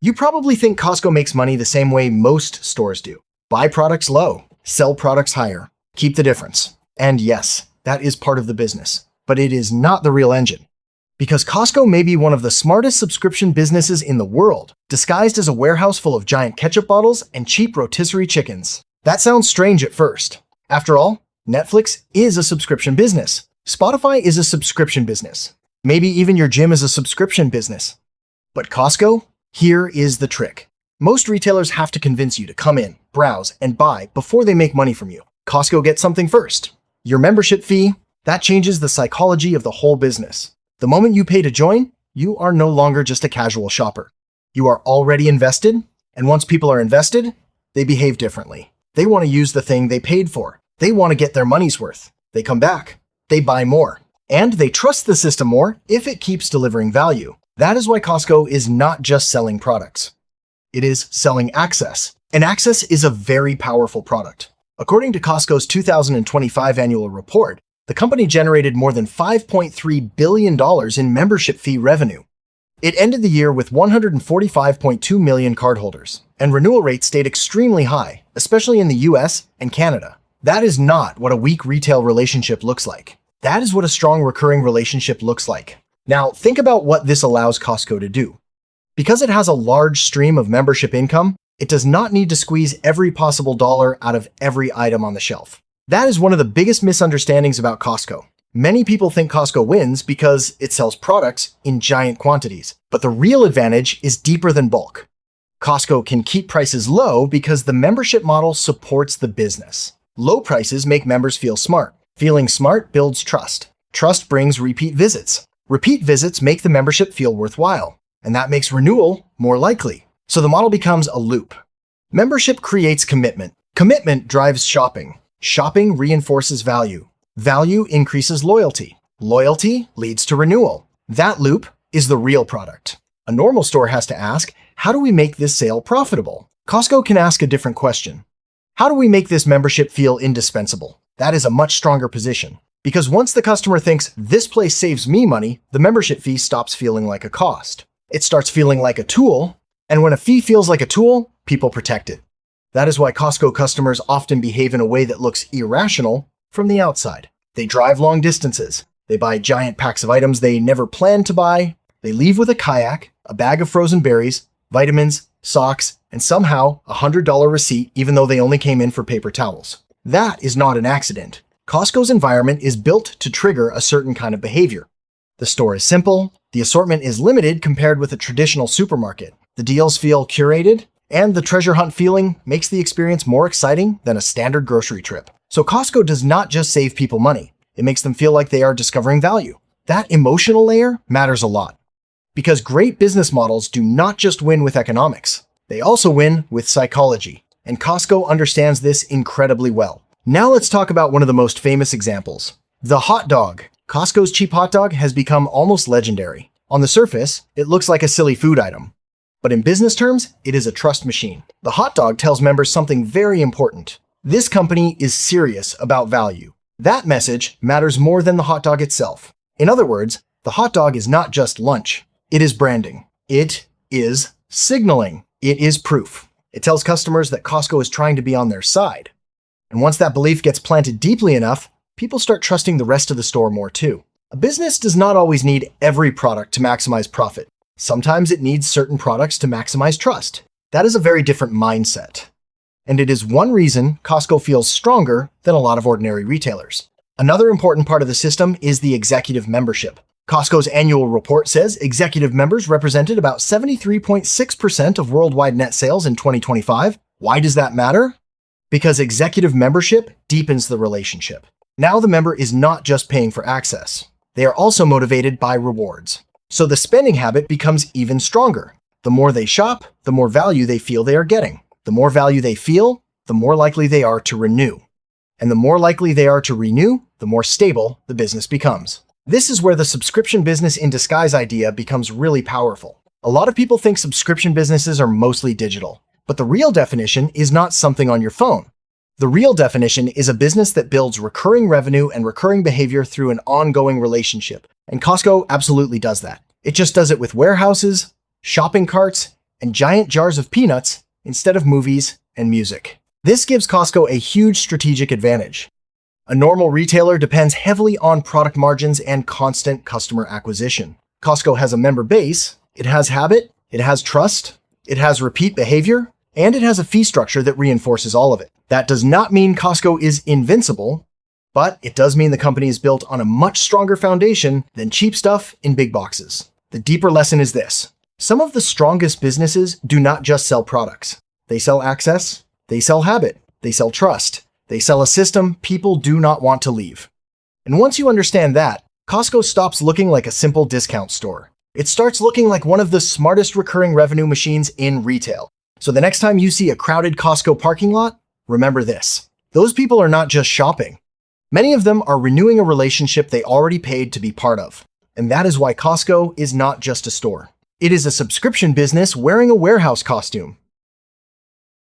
You probably think Costco makes money the same way most stores do. Buy products low, sell products higher, keep the difference. And yes, that is part of the business, but it is not the real engine. Because Costco may be one of the smartest subscription businesses in the world, disguised as a warehouse full of giant ketchup bottles and cheap rotisserie chickens. That sounds strange at first. After all, Netflix is a subscription business. Spotify is a subscription business. Maybe even your gym is a subscription business. But Costco? Here is the trick. Most retailers have to convince you to come in, browse, and buy before they make money from you. Costco gets something first. Your membership fee, that changes the psychology of the whole business. The moment you pay to join, you are no longer just a casual shopper. You are already invested, and once people are invested, they behave differently. They want to use the thing they paid for. They want to get their money's worth. They come back. They buy more. And they trust the system more if it keeps delivering value. That is why Costco is not just selling products. It is selling access. And access is a very powerful product. According to Costco's 2025 annual report, the company generated more than $5.3 billion in membership fee revenue. It ended the year with 145.2 million cardholders, and renewal rates stayed extremely high, especially in the US and Canada. That is not what a weak retail relationship looks like. That is what a strong recurring relationship looks like. Now, think about what this allows Costco to do. Because it has a large stream of membership income, it does not need to squeeze every possible dollar out of every item on the shelf. That is one of the biggest misunderstandings about Costco. Many people think Costco wins because it sells products in giant quantities, but the real advantage is deeper than bulk. Costco can keep prices low because the membership model supports the business. Low prices make members feel smart. Feeling smart builds trust. Trust brings repeat visits. Repeat visits make the membership feel worthwhile, and that makes renewal more likely. So the model becomes a loop. Membership creates commitment. Commitment drives shopping. Shopping reinforces value. Value increases loyalty. Loyalty leads to renewal. That loop is the real product. A normal store has to ask, how do we make this sale profitable? Costco can ask a different question. How do we make this membership feel indispensable? That is a much stronger position. Because once the customer thinks, this place saves me money, the membership fee stops feeling like a cost. It starts feeling like a tool, and when a fee feels like a tool, people protect it. That is why Costco customers often behave in a way that looks irrational from the outside. They drive long distances. They buy giant packs of items they never planned to buy. They leave with a kayak, a bag of frozen berries, vitamins, socks, and somehow a $100 receipt even though they only came in for paper towels. That is not an accident. Costco's environment is built to trigger a certain kind of behavior. The store is simple, the assortment is limited compared with a traditional supermarket, the deals feel curated, and the treasure hunt feeling makes the experience more exciting than a standard grocery trip. So Costco does not just save people money, it makes them feel like they are discovering value. That emotional layer matters a lot. Because great business models do not just win with economics, they also win with psychology. And Costco understands this incredibly well. Now let's talk about one of the most famous examples. The hot dog. Costco's cheap hot dog has become almost legendary. On the surface, it looks like a silly food item. But in business terms, it is a trust machine. The hot dog tells members something very important. This company is serious about value. That message matters more than the hot dog itself. In other words, the hot dog is not just lunch. It is branding. It is signaling. It is proof. It tells customers that Costco is trying to be on their side. And once that belief gets planted deeply enough, people start trusting the rest of the store more too. A business does not always need every product to maximize profit. Sometimes it needs certain products to maximize trust. That is a very different mindset. And it is one reason Costco feels stronger than a lot of ordinary retailers. Another important part of the system is the executive membership. Costco's annual report says executive members represented about 73.6% of worldwide net sales in 2025. Why does that matter? Because executive membership deepens the relationship. Now the member is not just paying for access. They are also motivated by rewards. So the spending habit becomes even stronger. The more they shop, the more value they feel they are getting. The more value they feel, the more likely they are to renew. And the more likely they are to renew, the more stable the business becomes. This is where the subscription business in disguise idea becomes really powerful. A lot of people think subscription businesses are mostly digital, but the real definition is not something on your phone. The real definition is a business that builds recurring revenue and recurring behavior through an ongoing relationship. And Costco absolutely does that. It just does it with warehouses, shopping carts, and giant jars of peanuts instead of movies and music. This gives Costco a huge strategic advantage. A normal retailer depends heavily on product margins and constant customer acquisition. Costco has a member base, it has habit, it has trust, it has repeat behavior, and it has a fee structure that reinforces all of it. That does not mean Costco is invincible, but it does mean the company is built on a much stronger foundation than cheap stuff in big boxes. The deeper lesson is this: some of the strongest businesses do not just sell products. They sell access, they sell habit, they sell trust, they sell a system people do not want to leave. And once you understand that, Costco stops looking like a simple discount store. It starts looking like one of the smartest recurring revenue machines in retail. So the next time you see a crowded Costco parking lot, remember this: those people are not just shopping. Many of them are renewing a relationship they already paid to be part of. And that is why Costco is not just a store. It is a subscription business wearing a warehouse costume.